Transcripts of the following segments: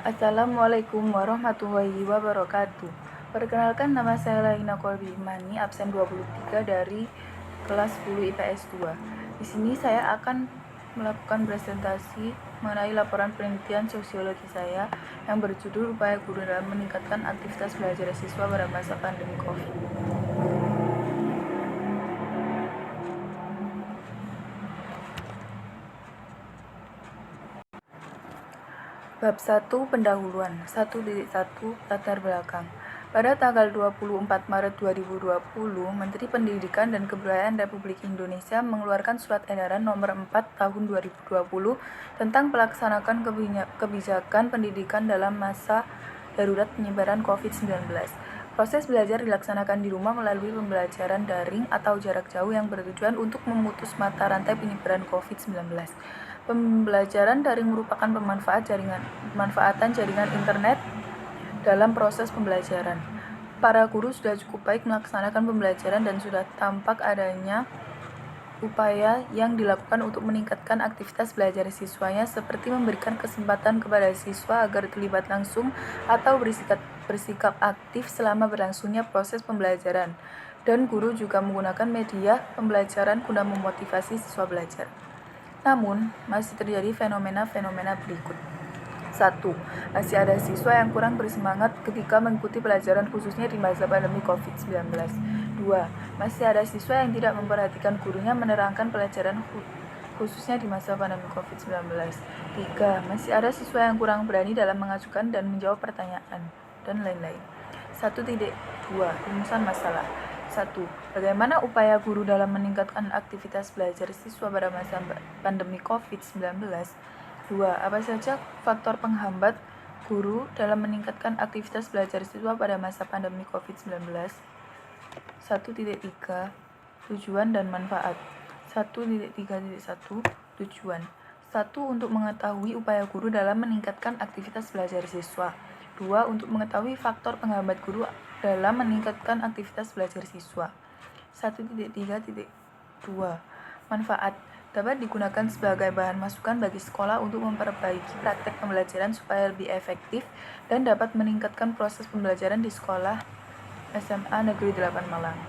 Assalamualaikum warahmatullahi wabarakatuh. Perkenalkan, nama saya Laina Kolbi Imani, absen 23 dari kelas 10 IPS 2. Di sini saya akan melakukan presentasi mengenai laporan penelitian sosiologi saya yang berjudul Upaya Guru dalam Meningkatkan Aktivitas Belajar Siswa pada Masa Pandemi COVID. Bab 1 Pendahuluan 1.1 Latar belakang. Pada tanggal 24 Maret 2020, Menteri Pendidikan dan Kebudayaan Republik Indonesia mengeluarkan Surat Edaran Nomor 4 Tahun 2020 tentang pelaksanaan kebijakan pendidikan dalam masa darurat penyebaran COVID-19. Proses belajar dilaksanakan di rumah melalui pembelajaran daring atau jarak jauh yang bertujuan untuk memutus mata rantai penyebaran COVID-19. Pembelajaran daring merupakan pemanfaatan jaringan internet dalam proses pembelajaran. Para guru sudah cukup baik melaksanakan pembelajaran dan sudah tampak adanya upaya yang dilakukan untuk meningkatkan aktivitas belajar siswanya, seperti memberikan kesempatan kepada siswa agar terlibat langsung atau bersikap aktif selama berlangsungnya proses pembelajaran, dan guru juga menggunakan media pembelajaran guna memotivasi siswa belajar. Namun, masih terjadi fenomena-fenomena berikut. 1. Masih ada siswa yang kurang bersemangat ketika mengikuti pelajaran khususnya di masa pandemi COVID-19. 2. Masih ada siswa yang tidak memperhatikan gurunya menerangkan pelajaran khususnya di masa pandemi COVID-19. 3. Masih ada siswa yang kurang berani dalam mengajukan dan menjawab pertanyaan, dan lain-lain. 1.2 Rumusan masalah. 1. Bagaimana upaya guru dalam meningkatkan aktivitas belajar siswa pada masa pandemi COVID-19? 2. Apa saja faktor penghambat guru dalam meningkatkan aktivitas belajar siswa pada masa pandemi COVID-19? 1.3 Tujuan dan manfaat. 1.3.1 Tujuan. 1. Untuk mengetahui upaya guru dalam meningkatkan aktivitas belajar siswa. 2. Untuk mengetahui faktor penghambat guru dalam meningkatkan aktivitas belajar siswa. 1.3.2 Manfaat. Dapat digunakan sebagai bahan masukan bagi sekolah untuk memperbaiki praktek pembelajaran supaya lebih efektif dan dapat meningkatkan proses pembelajaran di sekolah SMA Negeri 8 Malang.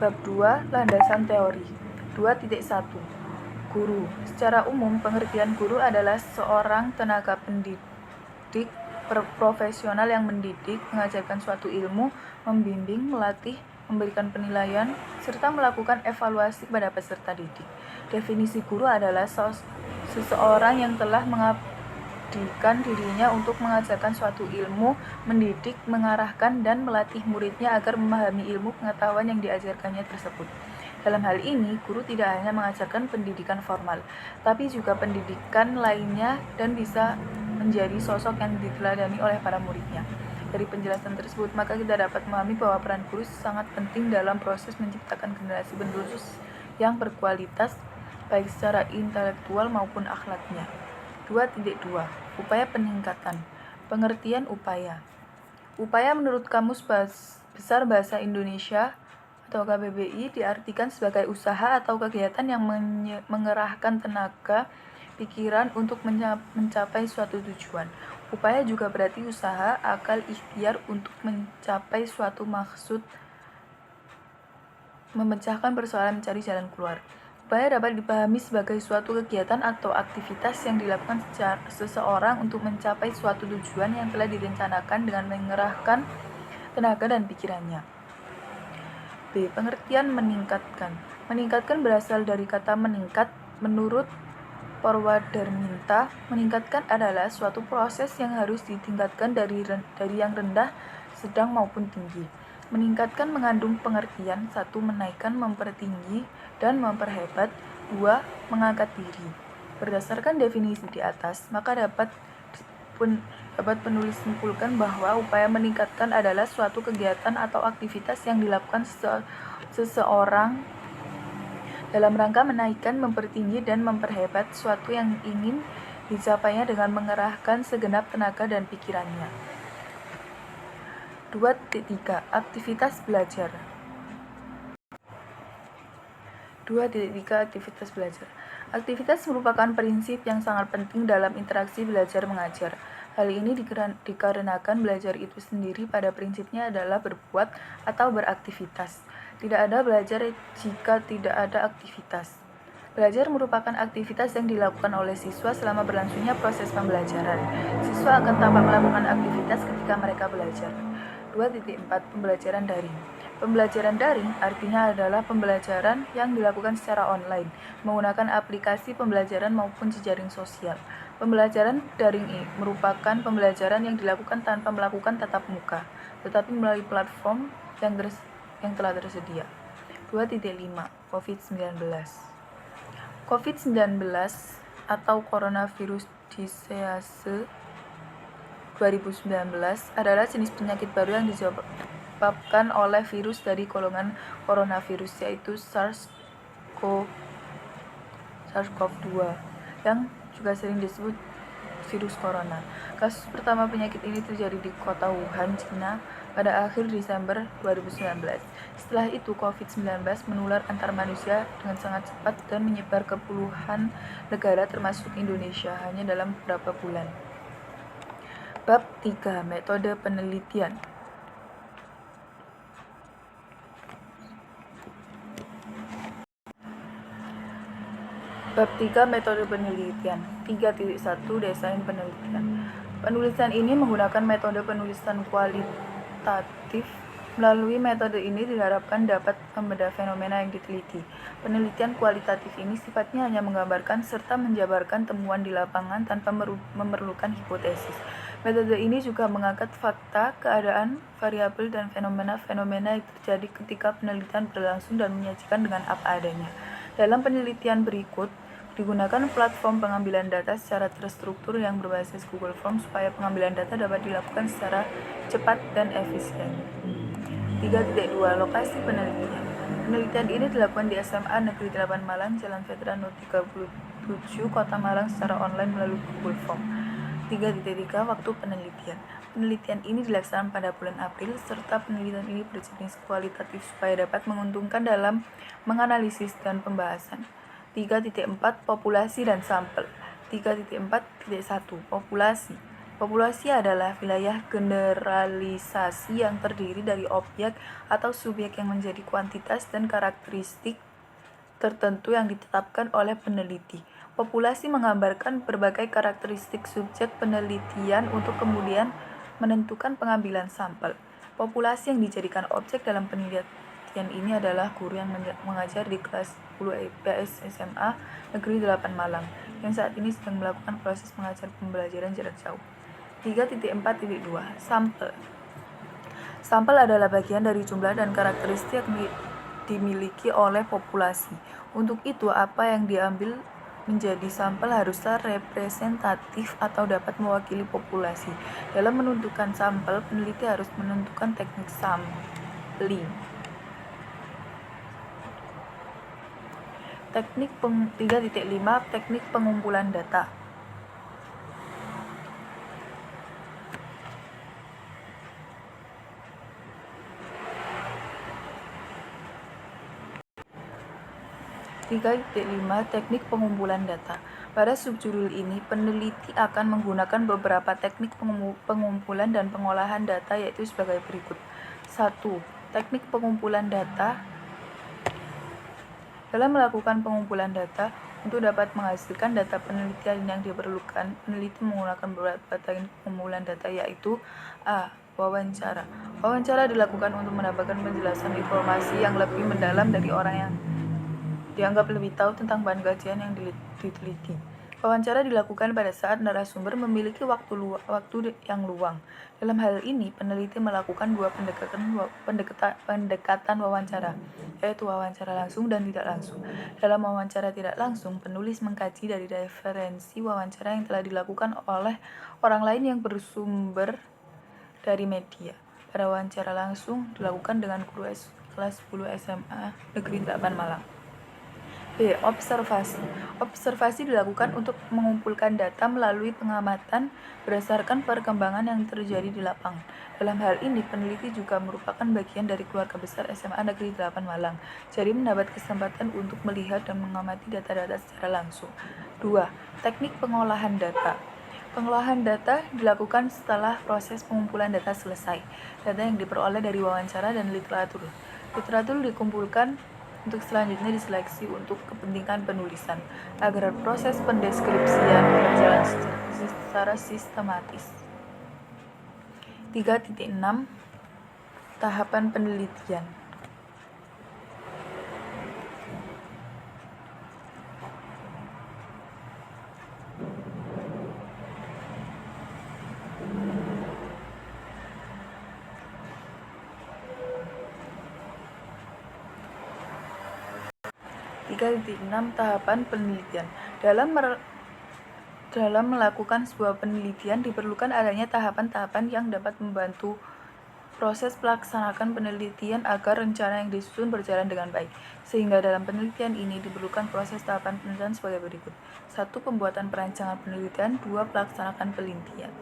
Bab 2 Landasan Teori. 2.1 Guru. Secara umum, pengertian guru adalah seorang tenaga pendidik profesional yang mendidik, mengajarkan suatu ilmu, membimbing, melatih, memberikan penilaian, serta melakukan evaluasi kepada peserta didik. Definisi guru adalah seseorang yang telah mengabdikan dirinya untuk mengajarkan suatu ilmu, mendidik, mengarahkan, dan melatih muridnya agar memahami ilmu pengetahuan yang diajarkannya tersebut. Dalam hal ini, guru tidak hanya mengajarkan pendidikan formal, tapi juga pendidikan lainnya dan bisa menjadi sosok yang diteladani oleh para muridnya. Dari penjelasan tersebut, maka kita dapat memahami bahwa peran guru sangat penting dalam proses menciptakan generasi penerus yang berkualitas, baik secara intelektual maupun akhlaknya. 2.2 Upaya peningkatan. Pengertian upaya. Upaya menurut Kamus Besar Bahasa Indonesia atau KBBI diartikan sebagai usaha atau kegiatan yang mengerahkan tenaga pikiran untuk mencapai suatu tujuan. Upaya juga berarti usaha, akal, ikhtiar untuk mencapai suatu maksud, memecahkan persoalan, mencari jalan keluar. Upaya dapat dipahami sebagai suatu kegiatan atau aktivitas yang dilakukan seseorang untuk mencapai suatu tujuan yang telah direncanakan dengan mengerahkan tenaga dan pikirannya. B. Pengertian meningkatkan. Meningkatkan berasal dari kata meningkat. Menurut Purwadarminta, meningkatkan adalah suatu proses yang harus ditingkatkan dari yang rendah, sedang maupun tinggi. Meningkatkan mengandung pengertian 1. Menaikkan, mempertinggi, dan memperhebat. 2. Mengangkat diri. Berdasarkan definisi di atas, maka dapat penulis simpulkan bahwa upaya meningkatkan adalah suatu kegiatan atau aktivitas yang dilakukan seseorang dalam rangka menaikkan, mempertinggi, dan memperhebat suatu yang ingin dicapainya dengan mengerahkan segenap tenaga dan pikirannya. 2.3 Aktivitas belajar. 2.3 Aktivitas belajar. Aktivitas merupakan prinsip yang sangat penting dalam interaksi belajar mengajar. Hal ini dikarenakan belajar itu sendiri pada prinsipnya adalah berbuat atau beraktivitas. Tidak ada belajar jika tidak ada aktivitas. Belajar merupakan aktivitas yang dilakukan oleh siswa selama berlangsungnya proses pembelajaran. Siswa akan tampak melakukan aktivitas ketika mereka belajar. 2.4 Pembelajaran daring. Pembelajaran daring artinya adalah pembelajaran yang dilakukan secara online, menggunakan aplikasi pembelajaran maupun jejaring sosial. Pembelajaran daring merupakan pembelajaran yang dilakukan tanpa melakukan tatap muka, tetapi melalui platform yang telah tersedia. 2.5 COVID-19. COVID-19 atau Coronavirus Disease 2019 adalah jenis penyakit baru yang disebabkan oleh virus dari golongan coronavirus, yaitu SARS-CoV-2 yang juga sering disebut virus corona. Kasus pertama penyakit ini terjadi di kota Wuhan, China pada akhir Desember 2019. Setelah itu, COVID-19 menular antar manusia dengan sangat cepat dan menyebar ke puluhan negara termasuk Indonesia hanya dalam beberapa bulan. Bab 3. Metode penelitian. Bab 3. Metode penelitian. 3.1 Desain penelitian. Penulisan ini menggunakan metode penulisan kualitatif. Melalui metode ini diharapkan dapat membedah fenomena yang diteliti. Penelitian kualitatif ini sifatnya hanya menggambarkan serta menjabarkan temuan di lapangan tanpa memerlukan hipotesis. Metode ini juga mengangkat fakta, keadaan, variabel, dan fenomena-fenomena yang terjadi ketika penelitian berlangsung dan menyajikan dengan apa adanya. Dalam penelitian berikut, digunakan platform pengambilan data secara terstruktur yang berbasis Google Forms supaya pengambilan data dapat dilakukan secara cepat dan efisien. 3.2 Lokasi penelitian. Penelitian ini dilakukan di SMA Negeri 8 Malang, Jalan Veteran No. 37, Kota Malang secara online melalui Google Form. 3.3 Waktu penelitian. Penelitian ini dilaksanakan pada bulan April, serta penelitian ini berjenis kualitatif supaya dapat menguntungkan dalam menganalisis dan pembahasan. 3.4 Populasi dan sampel. 3.4.1 Populasi. Populasi adalah wilayah generalisasi yang terdiri dari objek atau subjek yang menjadi kuantitas dan karakteristik tertentu yang ditetapkan oleh peneliti. Populasi menggambarkan berbagai karakteristik subjek penelitian untuk kemudian menentukan pengambilan sampel. Populasi yang dijadikan objek dalam penelitian ini adalah guru yang mengajar di kelas 10 IPS SMA Negeri 8 Malang, yang saat ini sedang melakukan proses mengajar pembelajaran jarak jauh. 3.4.2 Sampel. Sampel adalah bagian dari jumlah dan karakteristik yang dimiliki oleh populasi. Untuk itu, apa yang diambil menjadi sampel haruslah representatif atau dapat mewakili populasi. Dalam menentukan sampel, peneliti harus menentukan teknik sampling. 3.5 Teknik pengumpulan data. Teknik pengumpulan data. Pada subjudul ini, peneliti akan menggunakan beberapa teknik pengumpulan dan pengolahan data, yaitu sebagai berikut. 1. Teknik pengumpulan data. Dalam melakukan pengumpulan data, untuk dapat menghasilkan data penelitian yang diperlukan, peneliti menggunakan beberapa teknik pengumpulan data, yaitu A. Wawancara. Wawancara dilakukan untuk mendapatkan penjelasan informasi yang lebih mendalam dari orang yang dianggap lebih tahu tentang bahan kajian yang diteliti. Wawancara dilakukan pada saat narasumber memiliki waktu yang luang. Dalam hal ini, peneliti melakukan dua pendekatan wawancara, yaitu wawancara langsung dan tidak langsung. Dalam wawancara tidak langsung, penulis mengkaji dari referensi wawancara yang telah dilakukan oleh orang lain yang bersumber dari media. Pada wawancara langsung dilakukan dengan guru kelas 10 SMA Negeri 8 Malang. B. B. Observasi. Observasi dilakukan untuk mengumpulkan data melalui pengamatan berdasarkan perkembangan yang terjadi di lapangan. Dalam hal ini, peneliti juga merupakan bagian dari keluarga besar SMA Negeri 8 Malang, jadi mendapat kesempatan untuk melihat dan mengamati data-data secara langsung. 2. Teknik pengolahan data. Pengolahan data dilakukan setelah proses pengumpulan data selesai. Data yang diperoleh dari wawancara dan literatur. Literatur dikumpulkan untuk selanjutnya diseleksi untuk kepentingan penulisan, agar proses pendeskripsian berjalan secara sistematis. 3.6 Tahapan penelitian. Tahapan penelitian. Dalam melakukan sebuah penelitian diperlukan adanya tahapan-tahapan yang dapat membantu proses pelaksanaan penelitian agar rencana yang disusun berjalan dengan baik. Sehingga dalam penelitian ini diperlukan proses tahapan penelitian sebagai berikut. 1. Pembuatan perancangan penelitian. 2.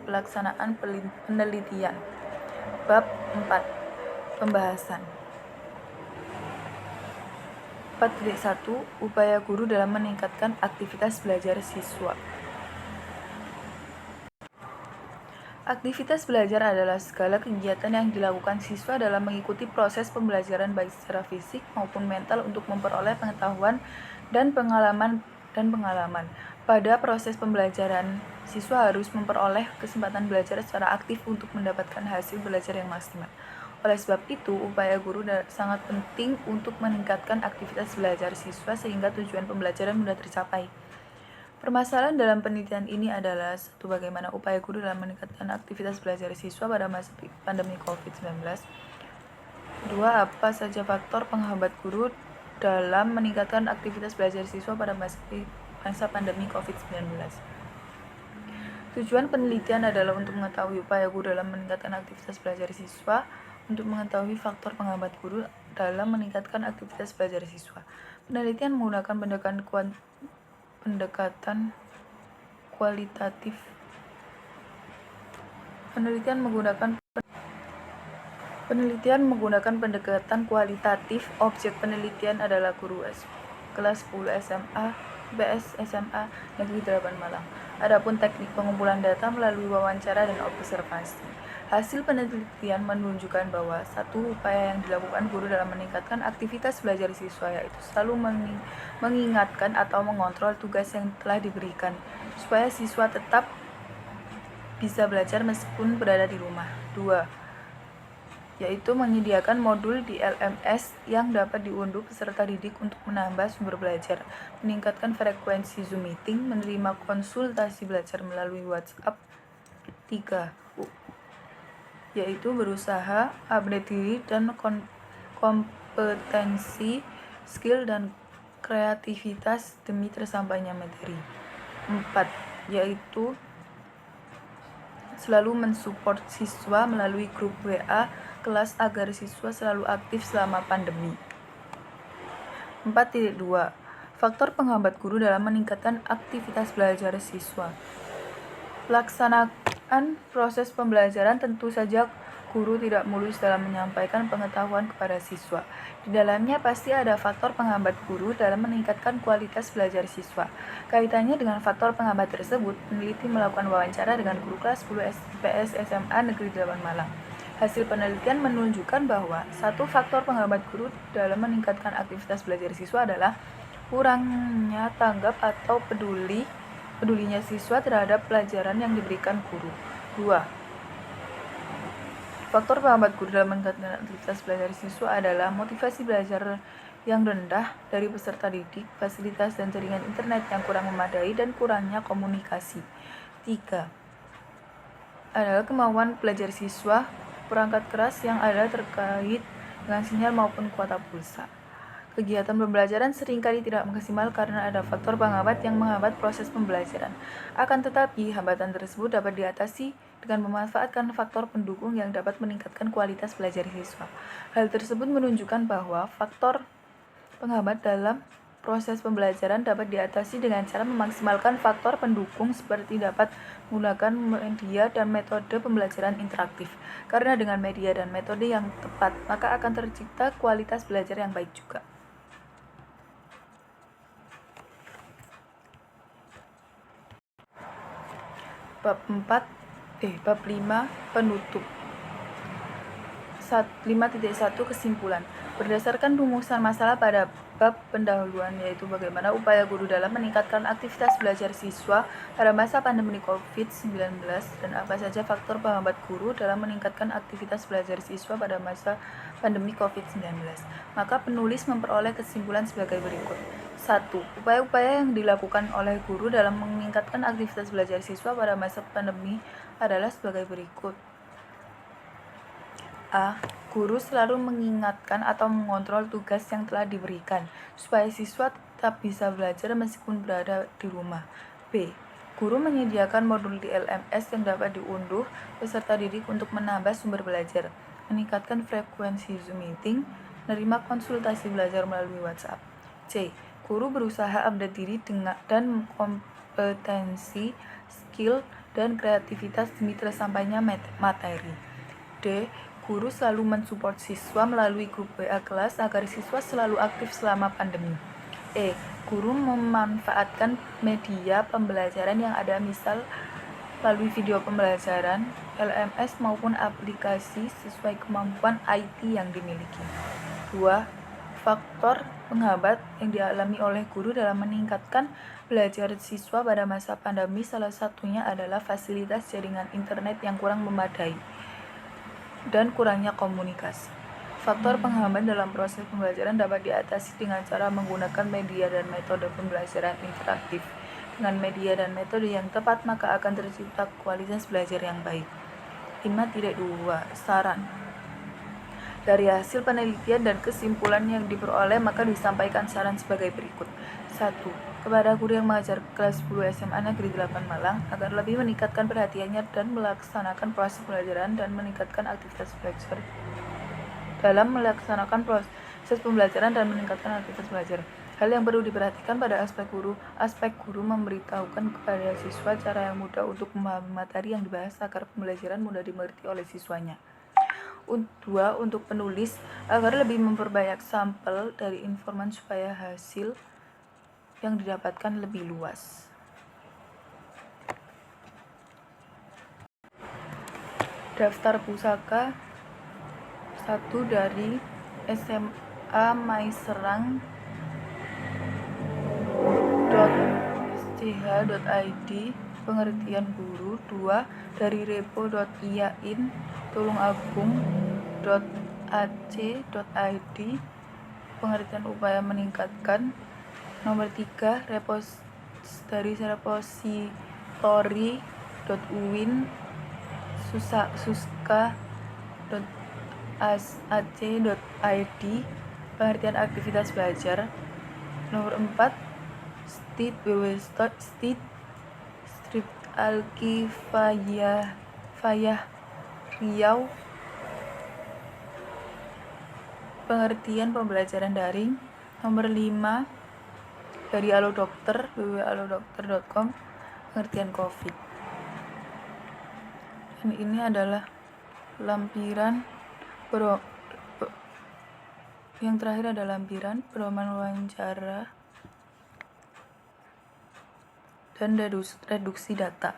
Pelaksanaan penelitian. Bab 4. Pembahasan. 4.1 Upaya guru dalam meningkatkan aktivitas belajar siswa. Aktivitas belajar adalah segala kegiatan yang dilakukan siswa dalam mengikuti proses pembelajaran baik secara fisik maupun mental untuk memperoleh pengetahuan dan pengalaman. Pada proses pembelajaran, siswa harus memperoleh kesempatan belajar secara aktif untuk mendapatkan hasil belajar yang maksimal. Oleh sebab itu, upaya guru sangat penting untuk meningkatkan aktivitas belajar siswa sehingga tujuan pembelajaran mudah tercapai. Permasalahan dalam penelitian ini adalah 1. Bagaimana upaya guru dalam meningkatkan aktivitas belajar siswa pada masa pandemi COVID-19. 2. Apa saja faktor penghambat guru dalam meningkatkan aktivitas belajar siswa pada masa pandemi COVID-19. Tujuan penelitian adalah untuk mengetahui upaya guru dalam meningkatkan aktivitas belajar siswa, untuk mengetahui faktor penghambat guru dalam meningkatkan aktivitas belajar siswa. Penelitian menggunakan pendekatan kualitatif. Penelitian menggunakan pendekatan kualitatif. Objek penelitian adalah guru kelas 10 SMA IPS SMA Negeri 8 Malang. Adapun teknik pengumpulan data melalui wawancara dan observasi. Hasil penelitian menunjukkan bahwa 1. Upaya yang dilakukan guru dalam meningkatkan aktivitas belajar siswa yaitu selalu mengingatkan atau mengontrol tugas yang telah diberikan supaya siswa tetap bisa belajar meskipun berada di rumah. 2. Yaitu menyediakan modul di LMS yang dapat diunduh peserta didik untuk menambah sumber belajar, meningkatkan frekuensi Zoom meeting, menerima konsultasi belajar melalui WhatsApp. 3. Yaitu berusaha update diri dan kompetensi, skill dan kreativitas demi tersampainya materi. 4. Yaitu selalu mensupport siswa melalui grup WA kelas agar siswa selalu aktif selama pandemi. 4.2 Faktor penghambat guru dalam meningkatkan aktivitas belajar siswa. Pelaksanaan proses pembelajaran tentu saja guru tidak mulus dalam menyampaikan pengetahuan kepada siswa. Di dalamnya pasti ada faktor penghambat guru dalam meningkatkan kualitas belajar siswa. Kaitannya dengan faktor penghambat tersebut, peneliti melakukan wawancara dengan guru kelas 10 IPS SMA Negeri 8 Malang. Hasil penelitian menunjukkan bahwa 1. Faktor penghambat guru dalam meningkatkan aktivitas belajar siswa adalah kurangnya tanggap atau pedulinya siswa terhadap pelajaran yang diberikan guru. 2. Faktor penghambat guru dalam meningkatkan aktivitas belajar siswa adalah motivasi belajar yang rendah dari peserta didik, fasilitas dan jaringan internet yang kurang memadai, dan kurangnya komunikasi. 3. Adalah kemauan belajar siswa, perangkat keras yang ada terkait dengan sinyal maupun kuota pulsa. Kegiatan pembelajaran seringkali tidak maksimal karena ada faktor penghambat yang menghambat proses pembelajaran. Akan tetapi, hambatan tersebut dapat diatasi dengan memanfaatkan faktor pendukung yang dapat meningkatkan kualitas belajar siswa. Hal tersebut menunjukkan bahwa faktor penghambat dalam proses pembelajaran dapat diatasi dengan cara memaksimalkan faktor pendukung seperti dapat menggunakan media dan metode pembelajaran interaktif. Karena dengan media dan metode yang tepat, maka akan tercipta kualitas belajar yang baik juga. Bab 5 penutup. 5.1 Kesimpulan. Berdasarkan rumusan masalah pada bab pendahuluan, yaitu bagaimana upaya guru dalam meningkatkan aktivitas belajar siswa pada masa pandemi COVID-19 dan apa saja faktor penghambat guru dalam meningkatkan aktivitas belajar siswa pada masa pandemi COVID-19. Maka penulis memperoleh kesimpulan sebagai berikut. 1. Upaya-upaya yang dilakukan oleh guru dalam meningkatkan aktivitas belajar siswa pada masa pandemi adalah sebagai berikut. A. Guru selalu mengingatkan atau mengontrol tugas yang telah diberikan, supaya siswa tetap bisa belajar meskipun berada di rumah. B. Guru menyediakan modul di LMS yang dapat diunduh peserta didik untuk menambah sumber belajar, meningkatkan frekuensi Zoom meeting, menerima konsultasi belajar melalui WhatsApp. C. Guru berusaha update diri dan kompetensi, skill, dan kreativitas demi tersampainya materi. D. Guru selalu mensupport siswa melalui grup WA kelas agar siswa selalu aktif selama pandemi. E. Guru memanfaatkan media pembelajaran yang ada, misal melalui video pembelajaran, LMS maupun aplikasi sesuai kemampuan IT yang dimiliki. 2. Faktor penghambat yang dialami oleh guru dalam meningkatkan belajar siswa pada masa pandemi salah satunya adalah fasilitas jaringan internet yang kurang memadai dan kurangnya komunikasi. Faktor penghambat dalam proses pembelajaran dapat diatasi dengan cara menggunakan media dan metode pembelajaran interaktif. Dengan media dan metode yang tepat, maka akan tercipta kualitas belajar yang baik. 5.2 Saran. Dari hasil penelitian dan kesimpulan yang diperoleh, maka disampaikan saran sebagai berikut. 1. Kepada guru yang mengajar kelas 10 SMA Negeri 8 Malang, agar lebih meningkatkan perhatiannya dan melaksanakan proses pembelajaran dan meningkatkan aktivitas belajar. Dalam melaksanakan proses pembelajaran dan meningkatkan aktivitas belajar, hal yang perlu diperhatikan pada aspek guru memberitahukan kepada siswa cara yang mudah untuk memahami materi yang dibahas agar pembelajaran mudah dimengerti oleh siswanya. 2. Untuk penulis, agar lebih memperbanyak sampel dari informan supaya hasil yang didapatkan lebih luas. Daftar pusaka 1 dari SMA maiserang.sch.id pengertian guru. 2 dari repo.iain tulungagung.ac.id pengertian upaya meningkatkan. Nomor 3 dari repository.uin.suska.ac.id pengertian aktivitas belajar. Nomor 4 Street Alkifayah Riau pengertian pembelajaran daring. Nomor 5 dari Halo Dokter www.halodokter.com pengertian COVID. Dan ini adalah lampiran yang terakhir adalah lampiran pedoman wawancara dan reduksi data.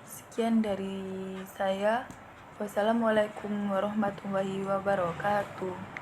Sekian dari saya. Wassalamualaikum warahmatullahi wabarakatuh.